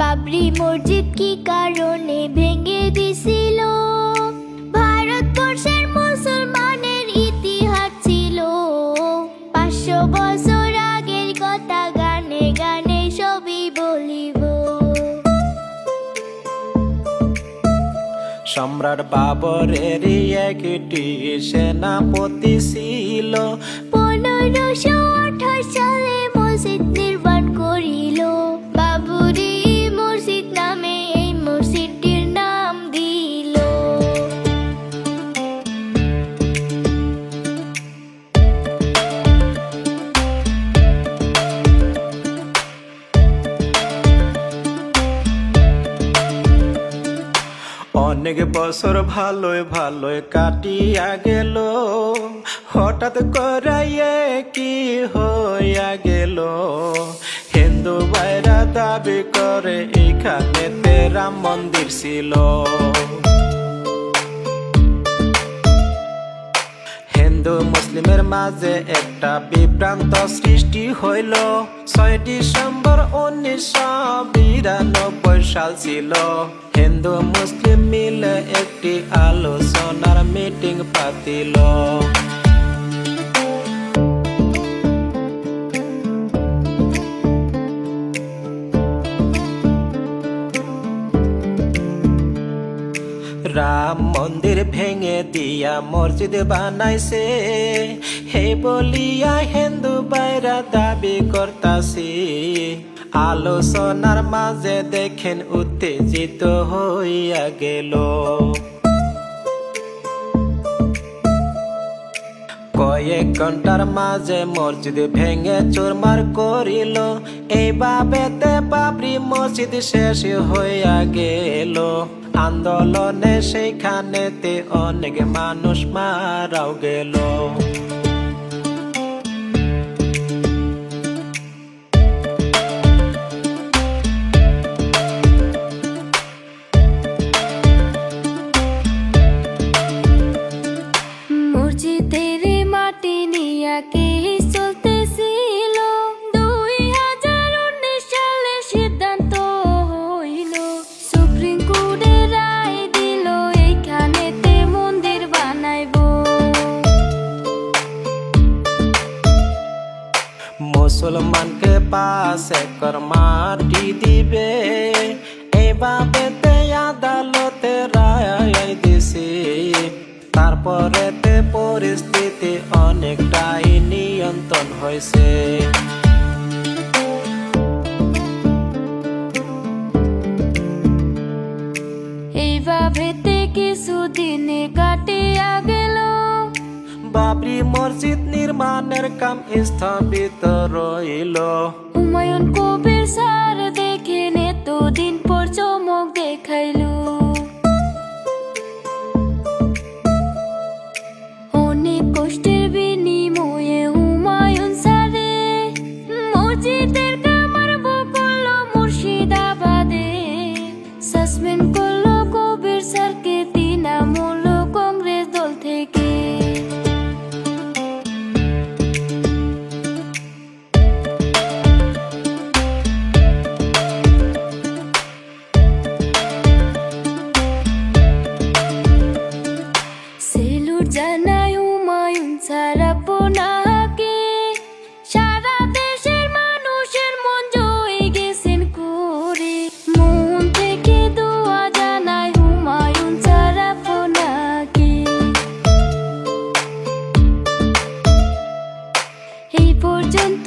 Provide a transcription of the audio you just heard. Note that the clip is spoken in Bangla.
বাবরি মসজিদ কি কারণে ভেঙে দিছিল? ভারতবর্ষের মুসলমানের ইতিহাস ছিল 500 বছর আগের কথা, গানে গানে সবই বলিব। সম্রাট বাবরের একটি সেনাপতি ছিল, 1528 সালে মসজিদ নির্মাণ করিল। বাবরি মসজিদ নামে এই মসজিদটির নাম দিল। অনেক বছর ভালোই ভালোই কাটিয়া গেল, হঠাৎ করাইয়ে কি হইয়া গেল। হিন্দু ভাইরা দাবি করে এইখানেতে রাম মন্দির ছিল। হিন্দু মুসলিমের মাঝে একটা বিভ্রান্ত সৃষ্টি হইল। 6 ডিসেম্বর 1992 সাল ছিল। হিন্দু মুসলিম মিলে একটি আলোচনার মিটিং পাতিল। রাম মন্দির ভেঙে দিয়া মসজিদ বানাইছে, হে বলিয়া হিন্দু বাইরা দাবি করতাছি। আলোচনার মাঝে দেখেন উত্তেজিত হইয়া গেল। কয়েক ঘন্টার মাঝে মসজিদ ভেঙে চুরমার করিল। এইভাবেতে বাবরি মসজিদ শেষ হইয়া গেল। আন্দোলনে সেইখানেতে অনেক মানুষ মারাও গেল। মসজিদের মাটি নিয়া কেস চলতেছিল। 2019 সালে সিদ্ধান্ত হইল, সুপ্রিম কোর্টে রায় দিল এইখানেতে মন্দির বানাইব। মুসলমানকে 5 একর মাটি দিবে, এইভাবেতে আদালতে রায় দিছে। তারপরেতে পরিস্থিতি অনেকটাই নিয়ন্ত্রণ হয়েছে। এইভাবেতে কিছুদিনে কাটিয়া গেল। বাবরি মসজিদ নির্মাণের কাম স্থগিত রইল। হুমায়ুন কবির স্যার দেখেন এতদিন পর চমক দেখাইল। অনেক কষ্টের বিনিময়ে হুমায়ুন স্যারে মসজিদের কাম আরম্ভ করলো মুর্শিদাবাদে। সাসপেন্ড করলো কবির স্যারকে তৃণমূল কংগ্রেস দল থেকে। সেলুট জানাই হুমায়ুন স্যার আপনাকে, সারা দেশের মানুষের মন জয় গেছেন করে। মন থেকে দোয়া জানাই হুমায়ুন স্যার আপনাকে। এই পর্যন্ত